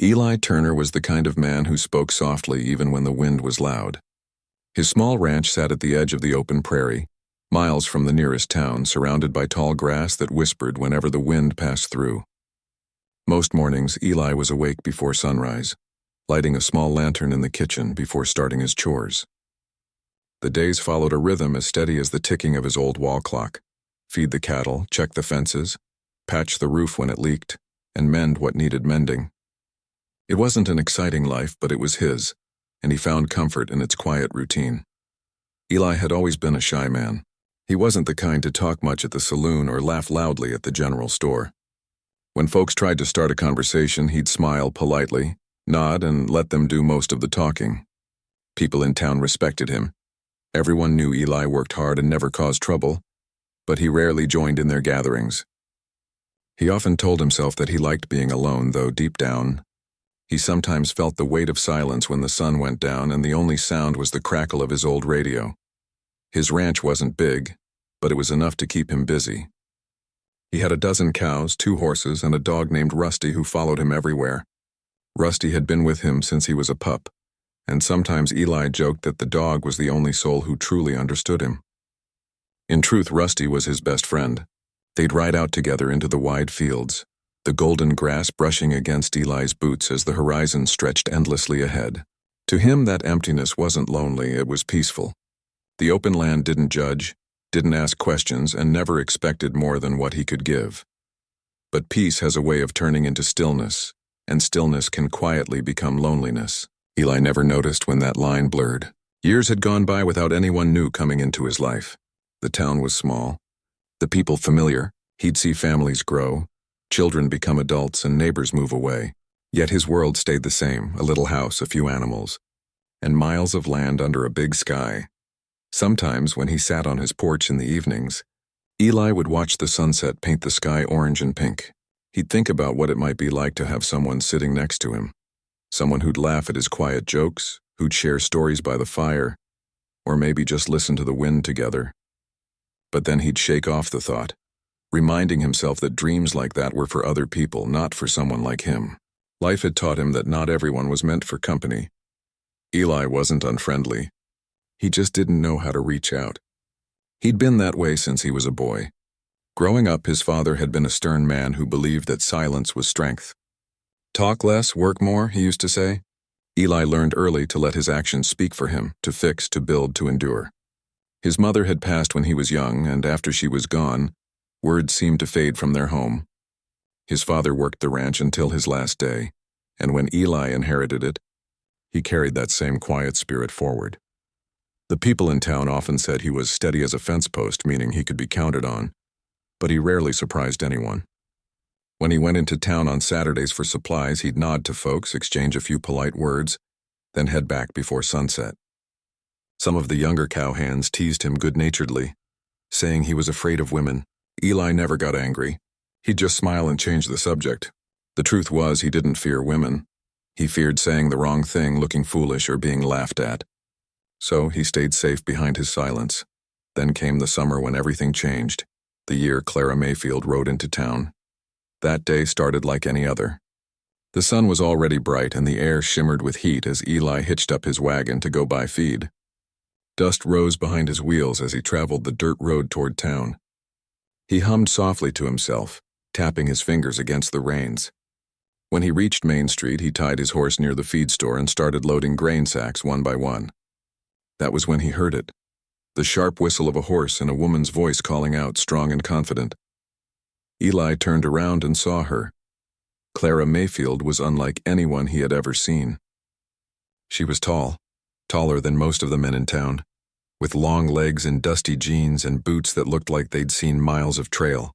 Eli Turner was the kind of man who spoke softly even when the wind was loud. His small ranch sat at the edge of the open prairie, miles from the nearest town, surrounded by tall grass that whispered whenever the wind passed through. Most mornings, Eli was awake before sunrise, lighting a small lantern in the kitchen before starting his chores. The days followed a rhythm as steady as the ticking of his old wall clock: feed the cattle, check the fences, patch the roof when it leaked, and mend what needed mending. It wasn't an exciting life, but it was his, and he found comfort in its quiet routine. Eli had always been a shy man. He wasn't the kind to talk much at the saloon or laugh loudly at the general store. When folks tried to start a conversation, he'd smile politely, nod, and let them do most of the talking. People in town respected him. Everyone knew Eli worked hard and never caused trouble, but he rarely joined in their gatherings. He often told himself that he liked being alone, though deep down, he sometimes felt the weight of silence when the sun went down and the only sound was the crackle of his old radio. His ranch wasn't big, but it was enough to keep him busy. He had a dozen cows, 2 horses, and a dog named Rusty who followed him everywhere. Rusty had been with him since he was a pup, and sometimes Eli joked that the dog was the only soul who truly understood him. In truth, Rusty was his best friend. They'd ride out together into the wide fields, the golden grass brushing against Eli's boots as the horizon stretched endlessly ahead. To him, that emptiness wasn't lonely, it was peaceful. The open land didn't judge, didn't ask questions, and never expected more than what he could give. But peace has a way of turning into stillness, and stillness can quietly become loneliness. Eli never noticed when that line blurred. Years had gone by without anyone new coming into his life. The town was small, the people familiar. He'd see families grow, children become adults, and neighbors move away. Yet his world stayed the same: a little house, a few animals, and miles of land under a big sky. Sometimes, when he sat on his porch in the evenings, Eli would watch the sunset paint the sky orange and pink. He'd think about what it might be like to have someone sitting next to him, someone who'd laugh at his quiet jokes, who'd share stories by the fire, or maybe just listen to the wind together. But then he'd shake off the thought, reminding himself that dreams like that were for other people, not for someone like him. Life had taught him that not everyone was meant for company. Eli wasn't unfriendly. He just didn't know how to reach out. He'd been that way since he was a boy. Growing up, his father had been a stern man who believed that silence was strength. Talk less, work more, he used to say. Eli learned early to let his actions speak for him, to fix, to build, to endure. His mother had passed when he was young, and after she was gone, words seemed to fade from their home. His father worked the ranch until his last day, and when Eli inherited it, he carried that same quiet spirit forward. The people in town often said he was steady as a fence post, meaning he could be counted on, but he rarely surprised anyone. When he went into town on Saturdays for supplies, he'd nod to folks, exchange a few polite words, then head back before sunset. Some of the younger cowhands teased him good-naturedly, saying he was afraid of women. Eli never got angry. He'd just smile and change the subject. The truth was, he didn't fear women. He feared saying the wrong thing, looking foolish, or being laughed at. So he stayed safe behind his silence. Then came the summer when everything changed, the year Clara Mayfield rode into town. That day started like any other. The sun was already bright and the air shimmered with heat as Eli hitched up his wagon to go buy feed. Dust rose behind his wheels as he traveled the dirt road toward town. He hummed softly to himself, tapping his fingers against the reins. When he reached Main Street, he tied his horse near the feed store and started loading grain sacks one by one. That was when he heard it, the sharp whistle of a horse and a woman's voice calling out, strong and confident. Eli turned around and saw her. Clara Mayfield was unlike anyone he had ever seen. She was tall, taller than most of the men in town, with long legs and dusty jeans and boots that looked like they'd seen miles of trail.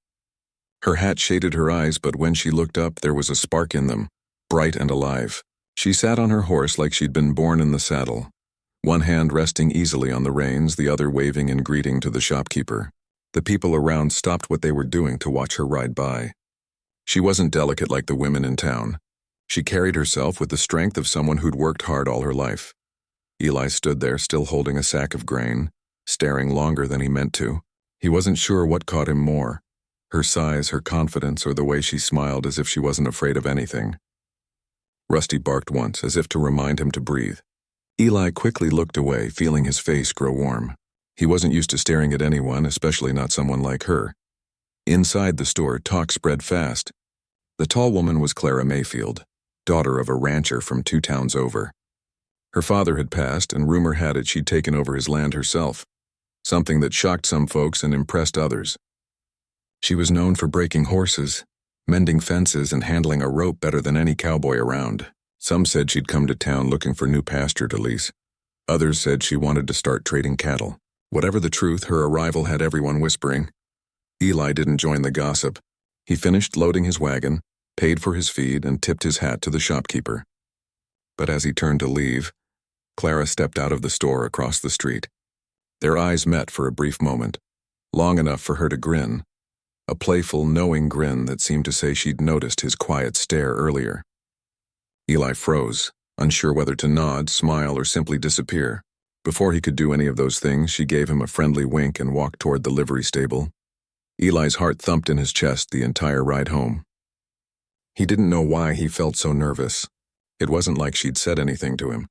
Her hat shaded her eyes, but when she looked up, there was a spark in them, bright and alive. She sat on her horse like she'd been born in the saddle, one hand resting easily on the reins, the other waving in greeting to the shopkeeper. The people around stopped what they were doing to watch her ride by. She wasn't delicate like the women in town. She carried herself with the strength of someone who'd worked hard all her life. Eli stood there, still holding a sack of grain, staring longer than he meant to. He wasn't sure what caught him more, her size, her confidence, or the way she smiled as if she wasn't afraid of anything. Rusty barked once, as if to remind him to breathe. Eli quickly looked away, feeling his face grow warm. He wasn't used to staring at anyone, especially not someone like her. Inside the store, talk spread fast. The tall woman was Clara Mayfield, daughter of a rancher from 2 towns over. Her father had passed, and rumor had it she'd taken over his land herself, something that shocked some folks and impressed others. She was known for breaking horses, mending fences, and handling a rope better than any cowboy around. Some said she'd come to town looking for new pasture to lease. Others said she wanted to start trading cattle. Whatever the truth, her arrival had everyone whispering. Eli didn't join the gossip. He finished loading his wagon, paid for his feed, and tipped his hat to the shopkeeper. But as he turned to leave, Clara stepped out of the store across the street. Their eyes met for a brief moment, long enough for her to grin, a playful, knowing grin that seemed to say she'd noticed his quiet stare earlier. Eli froze, unsure whether to nod, smile, or simply disappear. Before he could do any of those things, she gave him a friendly wink and walked toward the livery stable. Eli's heart thumped in his chest the entire ride home. He didn't know why he felt so nervous. It wasn't like she'd said anything to him.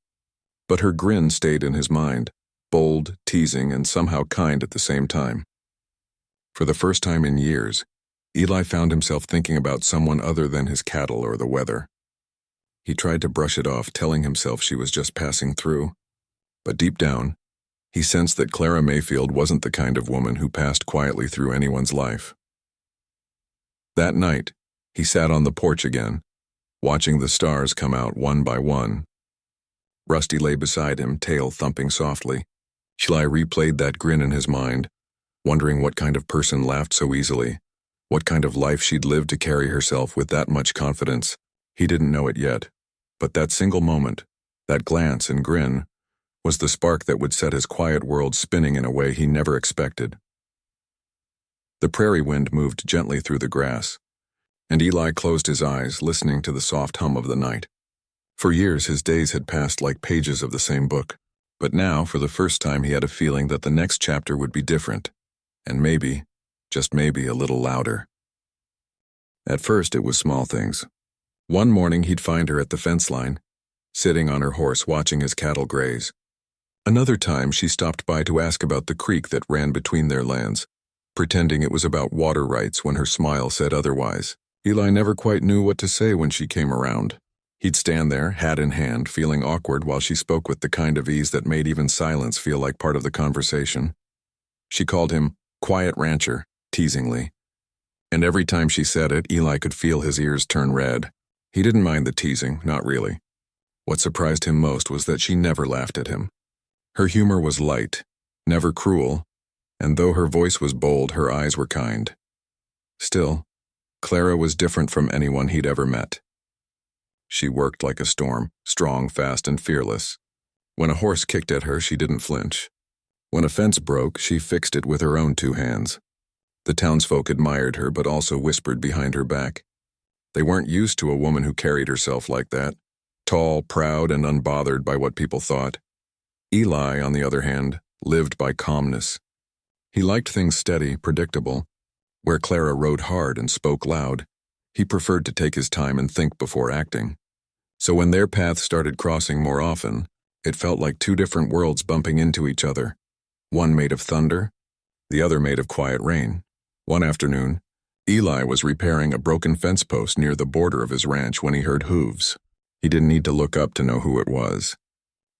But her grin stayed in his mind, bold, teasing, and somehow kind at the same time. For the first time in years, Eli found himself thinking about someone other than his cattle or the weather. He tried to brush it off, telling himself she was just passing through. But deep down, he sensed that Clara Mayfield wasn't the kind of woman who passed quietly through anyone's life. That night, he sat on the porch again, watching the stars come out one by one. Rusty lay beside him, tail thumping softly. Eli replayed that grin in his mind, wondering what kind of person laughed so easily, what kind of life she'd lived to carry herself with that much confidence. He didn't know it yet, but that single moment, that glance and grin, was the spark that would set his quiet world spinning in a way he never expected. The prairie wind moved gently through the grass, and Eli closed his eyes, listening to the soft hum of the night. For years, his days had passed like pages of the same book, but now, for the first time, he had a feeling that the next chapter would be different, and maybe, just maybe, a little louder. At first, it was small things. One morning, he'd find her at the fence line, sitting on her horse watching his cattle graze. Another time, she stopped by to ask about the creek that ran between their lands, pretending it was about water rights when her smile said otherwise. Eli never quite knew what to say when she came around. He'd stand there, hat in hand, feeling awkward while she spoke with the kind of ease that made even silence feel like part of the conversation. She called him Quiet Rancher, teasingly. And every time she said it, Eli could feel his ears turn red. He didn't mind the teasing, not really. What surprised him most was that she never laughed at him. Her humor was light, never cruel, and though her voice was bold, her eyes were kind. Still, Clara was different from anyone he'd ever met. She worked like a storm, strong, fast, and fearless. When a horse kicked at her, she didn't flinch. When a fence broke, she fixed it with her own 2 hands. The townsfolk admired her, but also whispered behind her back. They weren't used to a woman who carried herself like that, tall, proud, and unbothered by what people thought. Eli, on the other hand, lived by calmness. He liked things steady, predictable. Where Clara rode hard and spoke loud, he preferred to take his time and think before acting. So when their paths started crossing more often, it felt like 2 different worlds bumping into each other. One made of thunder, the other made of quiet rain. One afternoon, Eli was repairing a broken fence post near the border of his ranch when he heard hooves. He didn't need to look up to know who it was.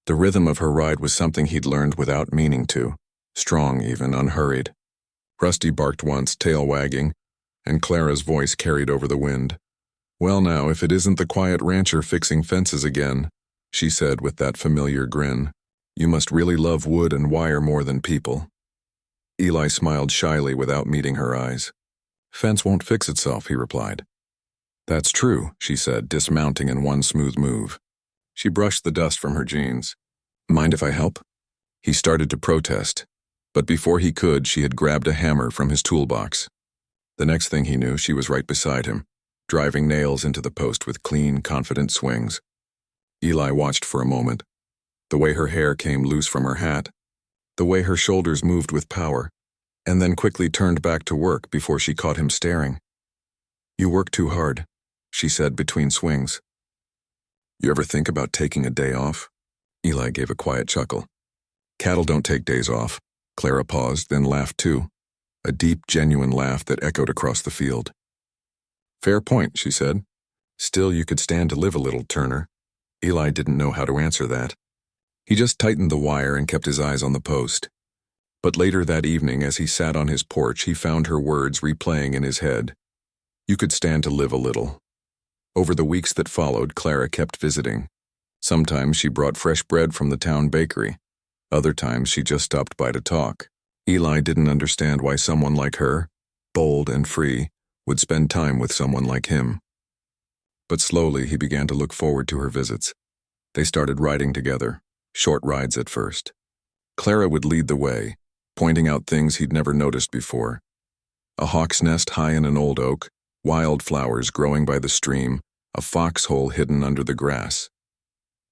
The rhythm of her ride was something he'd learned without meaning to, strong even, unhurried. Rusty barked once, tail wagging, and Clara's voice carried over the wind. "Well now, if it isn't the quiet rancher fixing fences again," she said with that familiar grin. "You must really love wood and wire more than people." Eli smiled shyly without meeting her eyes. "Fence won't fix itself," he replied. "That's true," she said, dismounting in one smooth move. She brushed the dust from her jeans. "Mind if I help?" He started to protest, but before he could, she had grabbed a hammer from his toolbox. The next thing he knew, she was right beside him, driving nails into the post with clean, confident swings. Eli watched for a moment. The way her hair came loose from her hat, the way her shoulders moved with power, and then quickly turned back to work before she caught him staring. "You work too hard," she said between swings. You ever think about taking a day off? Eli gave a quiet chuckle. Cattle don't take days off. Clara paused, then laughed too. A deep, genuine laugh that echoed across the field. Fair point, she said. Still, you could stand to live a little, Turner. Eli didn't know how to answer that. He just tightened the wire and kept his eyes on the post. But later that evening, as he sat on his porch, he found her words replaying in his head. You could stand to live a little. Over the weeks that followed, Clara kept visiting. Sometimes she brought fresh bread from the town bakery. Other times she just stopped by to talk. Eli didn't understand why someone like her, bold and free, would spend time with someone like him. But slowly he began to look forward to her visits. They started riding together, short rides at first. Clara would lead the way, pointing out things he'd never noticed before. A hawk's nest high in an old oak, wild flowers growing by the stream, a foxhole hidden under the grass.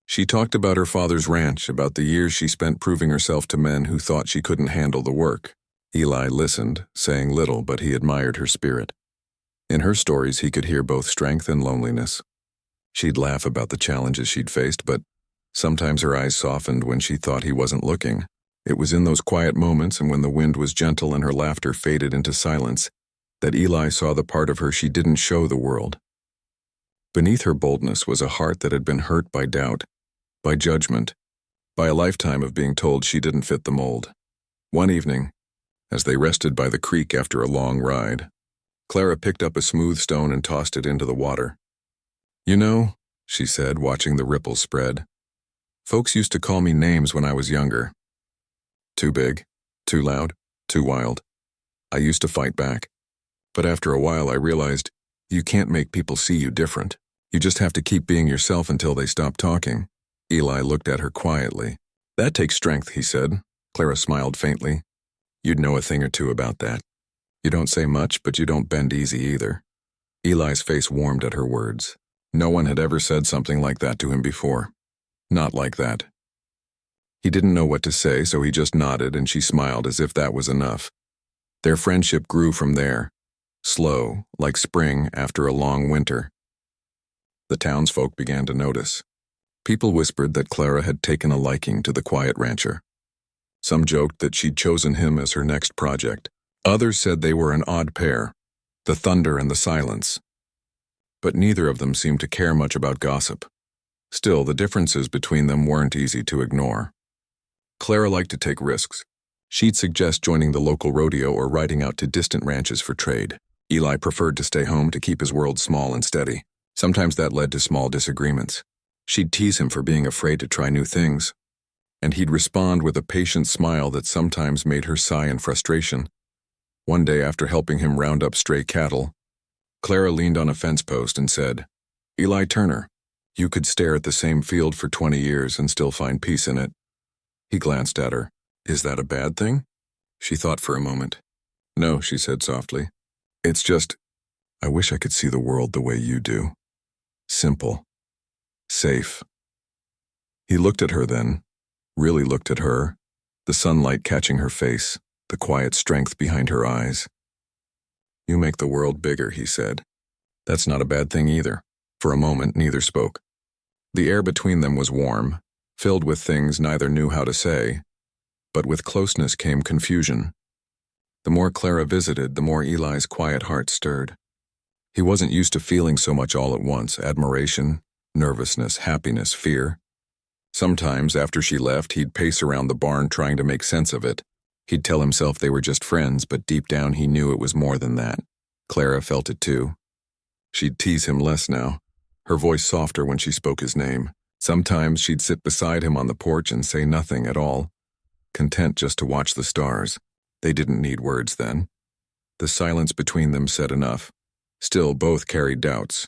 She talked about her father's ranch, about the years she spent proving herself to men who thought she couldn't handle the work. Eli listened, saying little, but he admired her spirit. In her stories, he could hear both strength and loneliness. She'd laugh about the challenges she'd faced, but sometimes her eyes softened when she thought he wasn't looking. It was in those quiet moments and when the wind was gentle and her laughter faded into silence that Eli saw the part of her she didn't show the world. Beneath her boldness was a heart that had been hurt by doubt, by judgment, by a lifetime of being told she didn't fit the mold. One evening, as they rested by the creek after a long ride, Clara picked up a smooth stone and tossed it into the water. You know, she said, watching the ripples spread, folks used to call me names when I was younger. Too big, too loud, too wild. I used to fight back. But after a while I realized you can't make people see you different. You just have to keep being yourself until they stop talking. Eli looked at her quietly. That takes strength, he said. Clara smiled faintly. You'd know a thing or two about that. You don't say much, but you don't bend easy either. Eli's face warmed at her words. No one had ever said something like that to him before. Not like that. He didn't know what to say, so he just nodded, and she smiled as if that was enough. Their friendship grew from there, slow, like spring after a long winter. The townsfolk began to notice. People whispered that Clara had taken a liking to the quiet rancher. Some joked that she'd chosen him as her next project. Others said they were an odd pair, the thunder and the silence. But neither of them seemed to care much about gossip. Still, the differences between them weren't easy to ignore. Clara liked to take risks. She'd suggest joining the local rodeo or riding out to distant ranches for trade. Eli preferred to stay home to keep his world small and steady. Sometimes that led to small disagreements. She'd tease him for being afraid to try new things, and he'd respond with a patient smile that sometimes made her sigh in frustration. One day, after helping him round up stray cattle, Clara leaned on a fence post and said, Eli Turner, you could stare at the same field for 20 years and still find peace in it. He glanced at her. Is that a bad thing? She thought for a moment. No, she said softly. It's just, I wish I could see the world the way you do. Simple. Safe. He looked at her then, really looked at her, the sunlight catching her face, the quiet strength behind her eyes. You make the world bigger, he said. That's not a bad thing either. For a moment, neither spoke. The air between them was warm, filled with things neither knew how to say, but with closeness came confusion. The more Clara visited, the more Eli's quiet heart stirred. He wasn't used to feeling so much all at once, admiration, nervousness, happiness, fear. Sometimes, after she left, he'd pace around the barn trying to make sense of it. He'd tell himself they were just friends, but deep down he knew it was more than that. Clara felt it too. She'd tease him less now, her voice softer when she spoke his name. Sometimes she'd sit beside him on the porch and say nothing at all, content just to watch the stars. They didn't need words then. The silence between them said enough. Still, both carried doubts.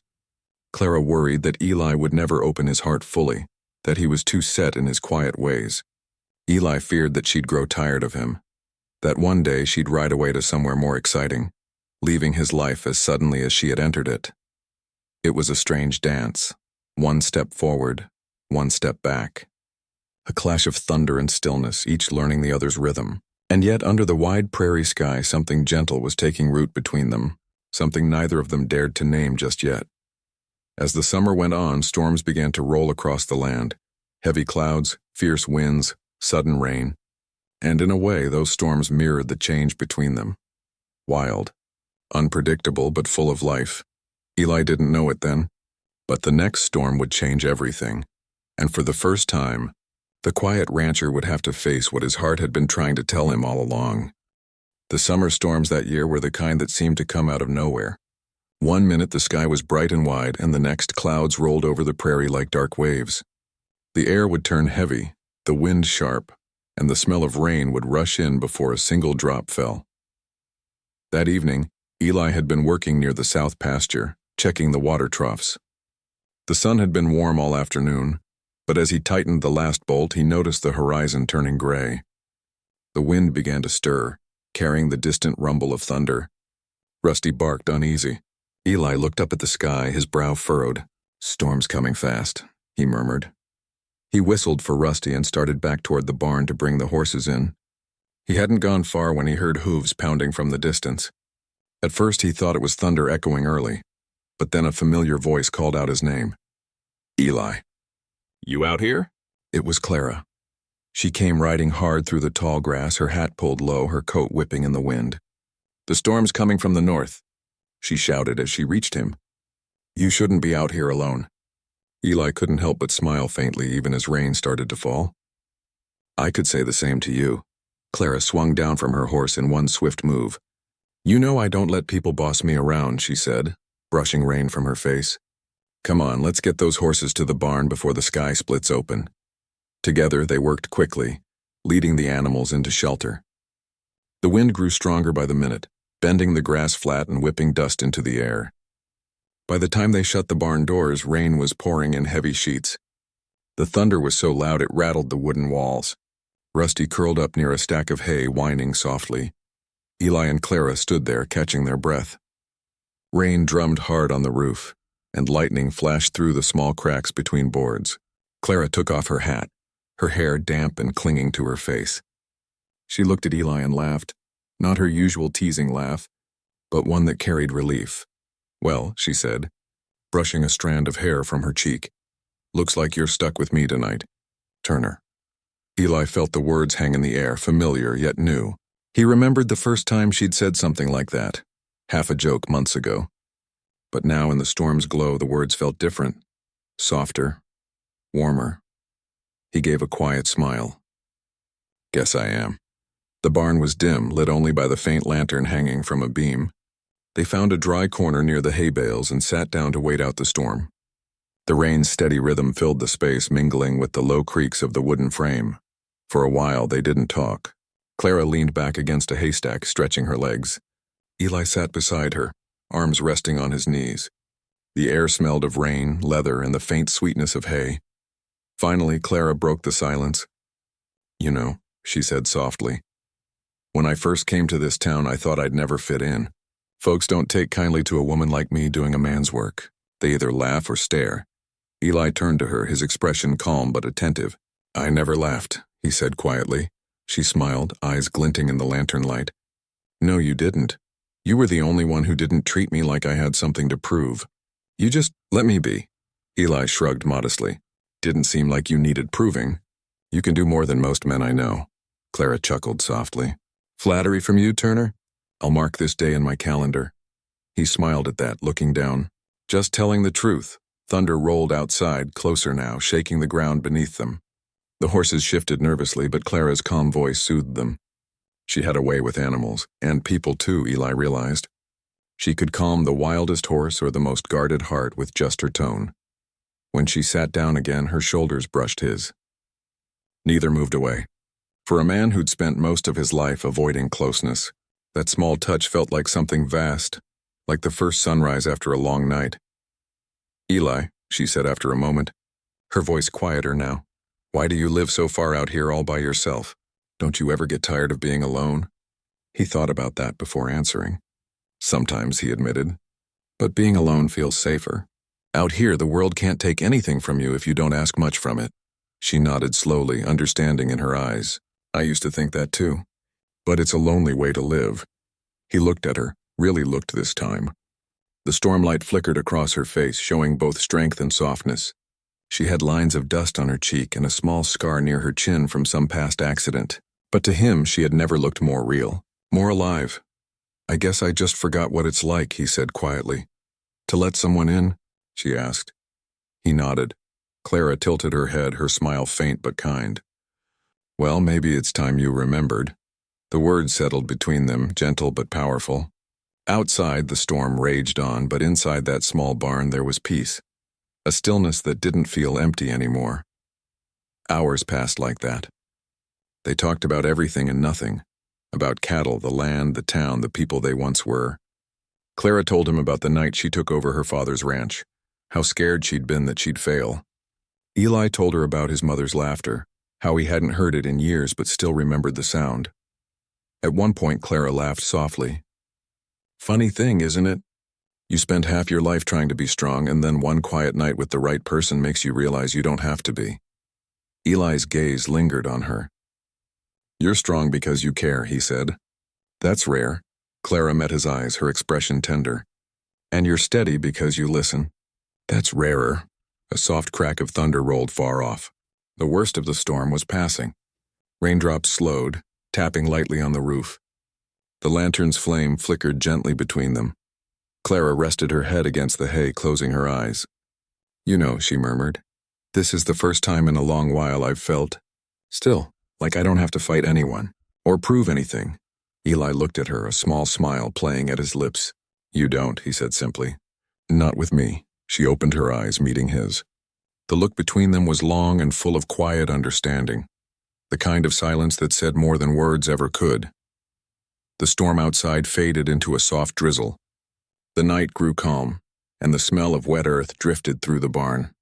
Clara worried that Eli would never open his heart fully, that he was too set in his quiet ways. Eli feared that she'd grow tired of him, that one day she'd ride away to somewhere more exciting, leaving his life as suddenly as she had entered it. It was a strange dance, one step forward, one step back. A clash of thunder and stillness, each learning the other's rhythm. And yet under the wide prairie sky something gentle was taking root between them, something neither of them dared to name just yet. As the summer went on, storms began to roll across the land. Heavy clouds, fierce winds, sudden rain. And in a way, those storms mirrored the change between them. Wild, unpredictable, but full of life. Eli didn't know it then, but the next storm would change everything. And for the first time, the quiet rancher would have to face what his heart had been trying to tell him all along. The summer storms that year were the kind that seemed to come out of nowhere. One minute the sky was bright and wide, and the next clouds rolled over the prairie like dark waves. The air would turn heavy, the wind sharp, and the smell of rain would rush in before a single drop fell. That evening, Eli had been working near the south pasture, checking the water troughs. The sun had been warm all afternoon, but as he tightened the last bolt, he noticed the horizon turning gray. The wind began to stir, carrying the distant rumble of thunder. Rusty barked uneasy. Eli looked up at the sky, his brow furrowed. "Storm's coming fast," he murmured. He whistled for Rusty and started back toward the barn to bring the horses in. He hadn't gone far when he heard hooves pounding from the distance. At first he thought it was thunder echoing early, but then a familiar voice called out his name. "Eli." "You out here?" It was Clara. She came riding hard through the tall grass, her hat pulled low, her coat whipping in the wind. "The storm's coming from the north," she shouted as she reached him. "You shouldn't be out here alone." Eli couldn't help but smile faintly even as rain started to fall. "I could say the same to you." Clara swung down from her horse in one swift move. "You know I don't let people boss me around," she said, brushing rain from her face. "Come on, let's get those horses to the barn before the sky splits open." Together they worked quickly, leading the animals into shelter. The wind grew stronger by the minute, bending the grass flat and whipping dust into the air. By the time they shut the barn doors, rain was pouring in heavy sheets. The thunder was so loud it rattled the wooden walls. Rusty curled up near a stack of hay, whining softly. Eli and Clara stood there, catching their breath. Rain drummed hard on the roof, and lightning flashed through the small cracks between boards. Clara took off her hat, her hair damp and clinging to her face. She looked at Eli and laughed, not her usual teasing laugh, but one that carried relief. "Well," she said, brushing a strand of hair from her cheek, "looks like you're stuck with me tonight, Turner." Eli felt the words hang in the air, familiar yet new. He remembered the first time she'd said something like that, half a joke months ago. But now in the storm's glow, the words felt different, softer, warmer. He gave a quiet smile. "Guess I am." The barn was dim, lit only by the faint lantern hanging from a beam. They found a dry corner near the hay bales and sat down to wait out the storm. The rain's steady rhythm filled the space, mingling with the low creaks of the wooden frame. For a while, they didn't talk. Clara leaned back against a haystack, stretching her legs. Eli sat beside her, arms resting on his knees. The air smelled of rain, leather, and the faint sweetness of hay. Finally, Clara broke the silence. "You know," she said softly, "when I first came to this town, I thought I'd never fit in. Folks don't take kindly to a woman like me doing a man's work. They either laugh or stare." Eli turned to her, his expression calm but attentive. "I never laughed," he said quietly. She smiled, eyes glinting in the lantern light. "No, you didn't. You were the only one who didn't treat me like I had something to prove. You just let me be." Eli shrugged modestly. "Didn't seem like you needed proving. You can do more than most men I know." Clara chuckled softly. "Flattery from you, Turner? I'll mark this day in my calendar." He smiled at that, looking down. "Just telling the truth." Thunder rolled outside, closer now, shaking the ground beneath them. The horses shifted nervously, but Clara's calm voice soothed them. She had a way with animals, and people too, Eli realized. She could calm the wildest horse or the most guarded heart with just her tone. When she sat down again, her shoulders brushed his. Neither moved away. For a man who'd spent most of his life avoiding closeness, that small touch felt like something vast, like the first sunrise after a long night. "Eli," she said after a moment, her voice quieter now, "why do you live so far out here all by yourself? Don't you ever get tired of being alone?" He thought about that before answering. "Sometimes," he admitted, "but being alone feels safer. Out here, the world can't take anything from you if you don't ask much from it." She nodded slowly, understanding in her eyes. "I used to think that too. But it's a lonely way to live." He looked at her, really looked this time. The stormlight flickered across her face, showing both strength and softness. She had lines of dust on her cheek and a small scar near her chin from some past accident. But to him, she had never looked more real, more alive. "I guess I just forgot what it's like," he said quietly. "To let someone in?" she asked. He nodded. Clara tilted her head, her smile faint but kind. "Well, maybe it's time you remembered." The words settled between them, gentle but powerful. Outside, the storm raged on, but inside that small barn there was peace. A stillness that didn't feel empty anymore. Hours passed like that. They talked about everything and nothing. About cattle, the land, the town, the people they once were. Clara told him about the night she took over her father's ranch, how scared she'd been that she'd fail. Eli told her about his mother's laughter, how he hadn't heard it in years but still remembered the sound. At one point, Clara laughed softly. "Funny thing, isn't it? You spend half your life trying to be strong, and then one quiet night with the right person makes you realize you don't have to be." Eli's gaze lingered on her. "You're strong because you care," he said. "That's rare." Clara met his eyes, her expression tender. "And you're steady because you listen." "That's rarer." A soft crack of thunder rolled far off. The worst of the storm was passing. Raindrops slowed, tapping lightly on the roof. The lantern's flame flickered gently between them. Clara rested her head against the hay, closing her eyes. "You know," she murmured, "this is the first time in a long while I've felt still, like I don't have to fight anyone, or prove anything." Eli looked at her, a small smile playing at his lips. "You don't," he said simply. "Not with me." She opened her eyes, meeting his. The look between them was long and full of quiet understanding, the kind of silence that said more than words ever could. The storm outside faded into a soft drizzle. The night grew calm, and the smell of wet earth drifted through the barn.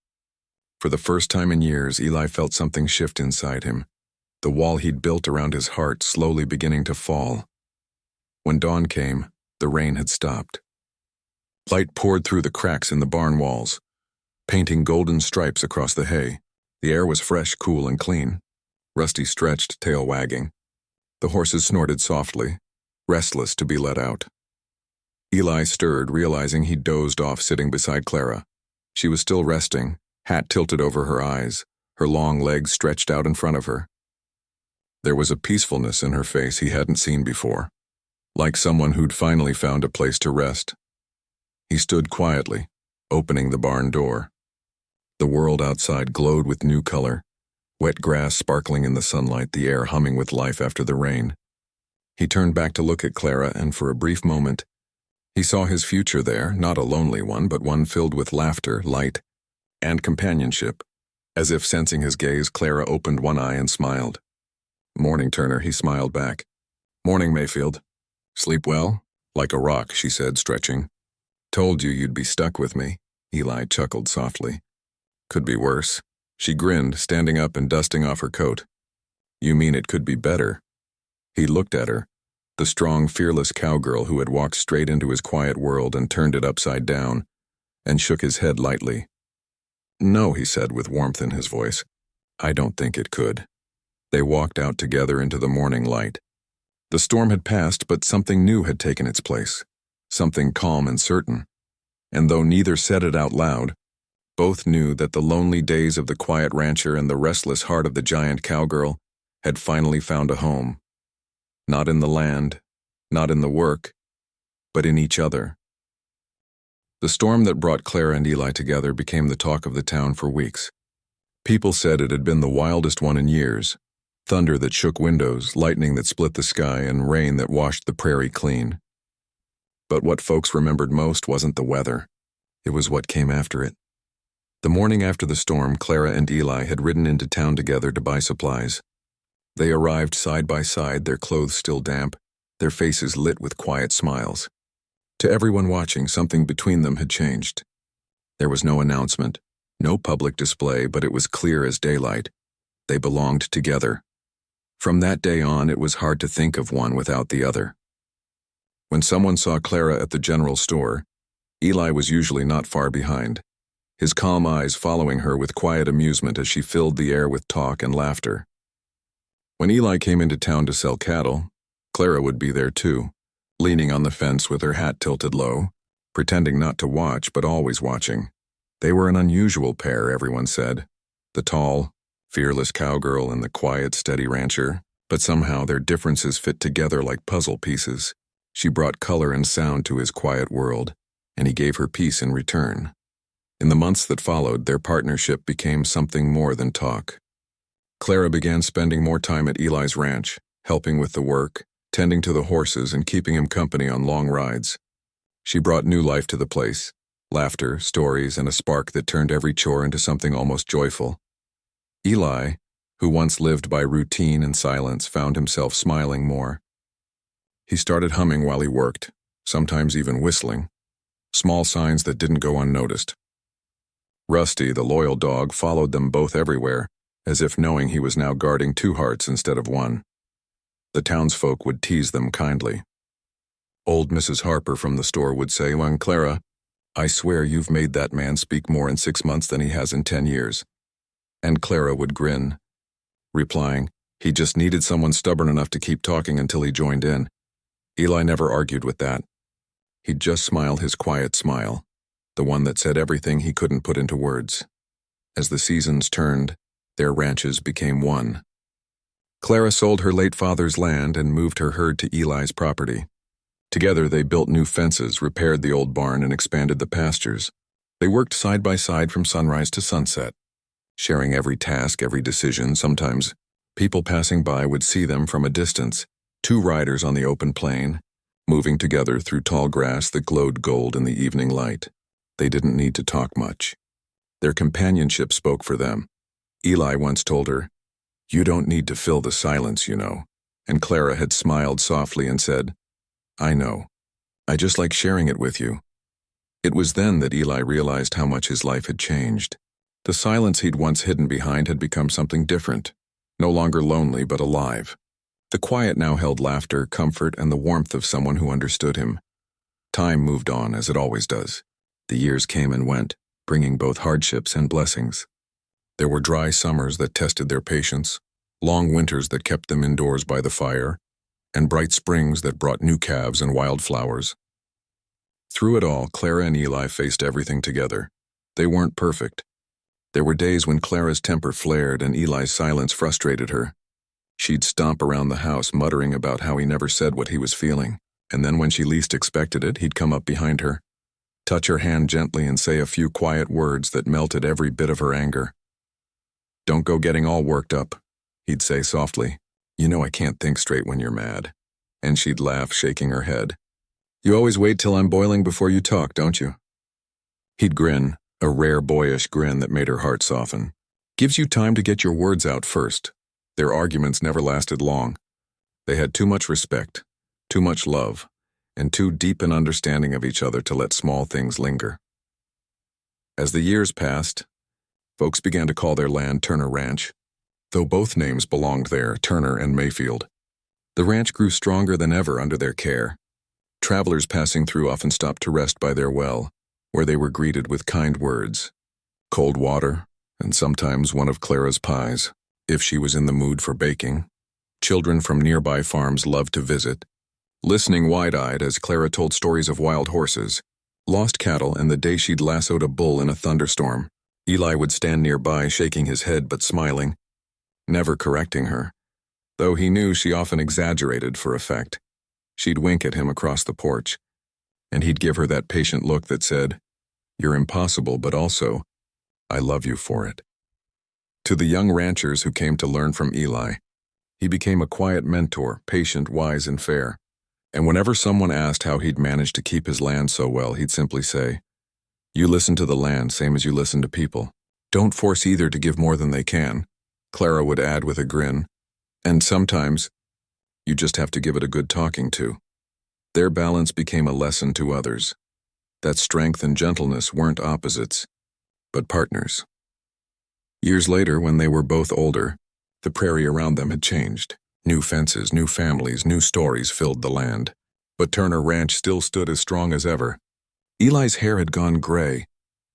For the first time in years, Eli felt something shift inside him, the wall he'd built around his heart slowly beginning to fall. When dawn came, the rain had stopped. Light poured through the cracks in the barn walls, painting golden stripes across the hay. The air was fresh, cool, and clean. Rusty stretched, tail wagging. The horses snorted softly, restless to be let out. Eli stirred, realizing he'd dozed off sitting beside Clara. She was still resting, hat tilted over her eyes, her long legs stretched out in front of her. There was a peacefulness in her face he hadn't seen before, like someone who'd finally found a place to rest. He stood quietly, opening the barn door. The world outside glowed with new color, wet grass sparkling in the sunlight, the air humming with life after the rain. He turned back to look at Clara, and for a brief moment, he saw his future there, not a lonely one, but one filled with laughter, light, and companionship. As if sensing his gaze, Clara opened one eye and smiled. "Morning, Turner," he smiled back. "Morning, Mayfield. Sleep well?" "Like a rock," she said, stretching. "Told you you'd be stuck with me." Eli chuckled softly. "Could be worse." She grinned, standing up and dusting off her coat. "You mean it could be better?" He looked at her, the strong, fearless cowgirl who had walked straight into his quiet world and turned it upside down, and shook his head lightly. "No," he said with warmth in his voice. "I don't think it could." They walked out together into the morning light. The storm had passed, but something new had taken its place, something calm and certain. And though neither said it out loud, both knew that the lonely days of the quiet rancher and the restless heart of the giant cowgirl had finally found a home. Not in the land, not in the work, but in each other. The storm that brought Clara and Eli together became the talk of the town for weeks. People said it had been the wildest one in years. Thunder that shook windows, lightning that split the sky, and rain that washed the prairie clean. But what folks remembered most wasn't the weather. It was what came after it. The morning after the storm, Clara and Eli had ridden into town together to buy supplies. They arrived side by side, their clothes still damp, their faces lit with quiet smiles. To everyone watching, something between them had changed. There was no announcement, no public display, but it was clear as daylight. They belonged together. From that day on, it was hard to think of one without the other. When someone saw Clara at the general store, Eli was usually not far behind, his calm eyes following her with quiet amusement as she filled the air with talk and laughter. When Eli came into town to sell cattle, Clara would be there too, leaning on the fence with her hat tilted low, pretending not to watch but always watching. They were an unusual pair, everyone said. The tall, fearless cowgirl and the quiet, steady rancher, but somehow their differences fit together like puzzle pieces. She brought color and sound to his quiet world, and he gave her peace in return. In the months that followed, their partnership became something more than talk. Clara began spending more time at Eli's ranch, helping with the work, tending to the horses, and keeping him company on long rides. She brought new life to the place, laughter, stories, and a spark that turned every chore into something almost joyful. Eli, who once lived by routine and silence, found himself smiling more. He started humming while he worked, sometimes even whistling, small signs that didn't go unnoticed. Rusty, the loyal dog, followed them both everywhere, as if knowing he was now guarding two hearts instead of one. The townsfolk would tease them kindly. Old Mrs. Harper from the store would say, "Well, Clara, I swear you've made that man speak more in 6 months than he has in 10 years. And Clara would grin, replying, he just needed someone stubborn enough to keep talking until he joined in. Eli never argued with that. He'd just smile his quiet smile, the one that said everything he couldn't put into words. As the seasons turned, their ranches became one. Clara sold her late father's land and moved her herd to Eli's property. Together they built new fences, repaired the old barn, and expanded the pastures. They worked side by side from sunrise to sunset, sharing every task, every decision. Sometimes people passing by would see them from a distance, two riders on the open plain, moving together through tall grass that glowed gold in the evening light. They didn't need to talk much. Their companionship spoke for them. Eli once told her, "You don't need to fill the silence, you know." And Clara had smiled softly and said, "I know. I just like sharing it with you." It was then that Eli realized how much his life had changed. The silence he'd once hidden behind had become something different, no longer lonely but alive. The quiet now held laughter, comfort, and the warmth of someone who understood him. Time moved on, as it always does. The years came and went, bringing both hardships and blessings. There were dry summers that tested their patience, long winters that kept them indoors by the fire, and bright springs that brought new calves and wildflowers. Through it all, Clara and Eli faced everything together. They weren't perfect. There were days when Clara's temper flared and Eli's silence frustrated her. She'd stomp around the house muttering about how he never said what he was feeling, and then when she least expected it, he'd come up behind her, touch her hand gently, and say a few quiet words that melted every bit of her anger. "Don't go getting all worked up," he'd say softly. "You know I can't think straight when you're mad." And she'd laugh, shaking her head. "You always wait till I'm boiling before you talk, don't you?" He'd grin, a rare boyish grin that made her heart soften. "Gives you time to get your words out first." Their arguments never lasted long. They had too much respect, too much love, and too deep an understanding of each other to let small things linger. As the years passed, folks began to call their land Turner Ranch, though both names belonged there, Turner and Mayfield. The ranch grew stronger than ever under their care. Travelers passing through often stopped to rest by their well, where they were greeted with kind words, cold water, and sometimes one of Clara's pies, if she was in the mood for baking. Children from nearby farms loved to visit, listening wide-eyed as Clara told stories of wild horses, lost cattle, and the day she'd lassoed a bull in a thunderstorm. Eli would stand nearby, shaking his head but smiling, never correcting her, though he knew she often exaggerated for effect. She'd wink at him across the porch, and he'd give her that patient look that said, "You're impossible, but also, I love you for it." To the young ranchers who came to learn from Eli, he became a quiet mentor, patient, wise, and fair. And whenever someone asked how he'd managed to keep his land so well, he'd simply say, "You listen to the land same as you listen to people. Don't force either to give more than they can," Clara would add with a grin. "And sometimes, you just have to give it a good talking to." Their balance became a lesson to others, that strength and gentleness weren't opposites, but partners. Years later, when they were both older, the prairie around them had changed. New fences, new families, new stories filled the land. But Turner Ranch still stood as strong as ever. Eli's hair had gone gray,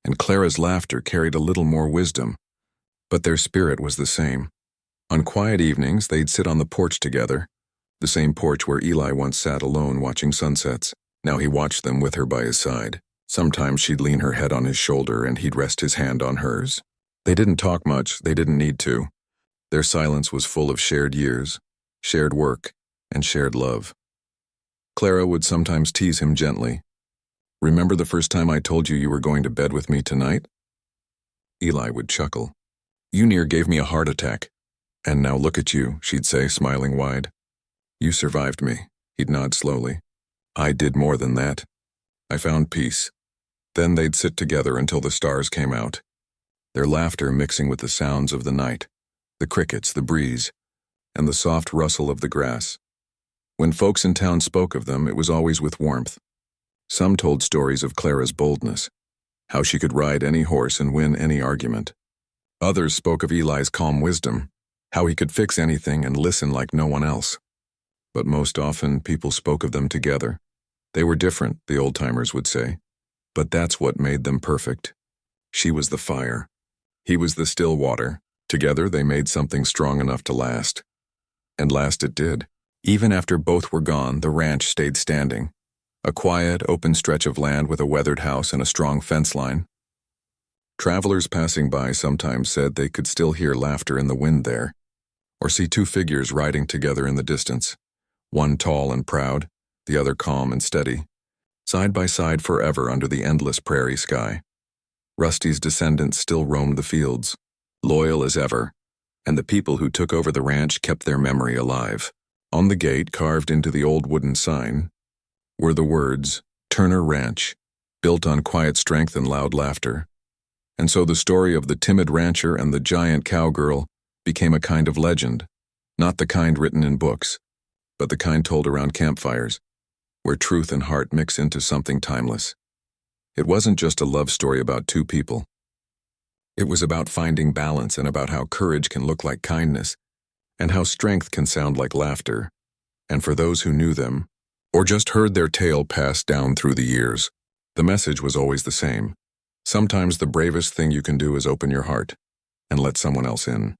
and Clara's laughter carried a little more wisdom, but their spirit was the same. On quiet evenings, they'd sit on the porch together, the same porch where Eli once sat alone watching sunsets. Now he watched them with her by his side. Sometimes she'd lean her head on his shoulder and he'd rest his hand on hers. They didn't talk much, they didn't need to. Their silence was full of shared years, shared work, and shared love. Clara would sometimes tease him gently. "Remember the first time I told you were going to bed with me tonight?" Eli would chuckle. "You near gave me a heart attack. And now look at you," she'd say, smiling wide. "You survived me," he'd nod slowly. "I did more than that. I found peace." Then they'd sit together until the stars came out, their laughter mixing with the sounds of the night, the crickets, the breeze, and the soft rustle of the grass. When folks in town spoke of them, it was always with warmth. Some told stories of Clara's boldness, how she could ride any horse and win any argument. Others spoke of Eli's calm wisdom, how he could fix anything and listen like no one else. But most often, people spoke of them together. They were different, the old-timers would say, but that's what made them perfect. She was the fire. He was the still water. Together, they made something strong enough to last. And last it did. Even after both were gone, the ranch stayed standing. A quiet, open stretch of land with a weathered house and a strong fence line. Travelers passing by sometimes said they could still hear laughter in the wind there, or see two figures riding together in the distance, one tall and proud, the other calm and steady, side by side forever under the endless prairie sky. Rusty's descendants still roamed the fields, loyal as ever, and the people who took over the ranch kept their memory alive. On the gate, carved into the old wooden sign, were the words, "Turner Ranch," built on quiet strength and loud laughter. And so the story of the timid rancher and the giant cowgirl became a kind of legend, not the kind written in books, but the kind told around campfires, where truth and heart mix into something timeless. It wasn't just a love story about two people. It was about finding balance and about how courage can look like kindness, and how strength can sound like laughter. And for those who knew them, or just heard their tale passed down through the years, the message was always the same. Sometimes the bravest thing you can do is open your heart and let someone else in.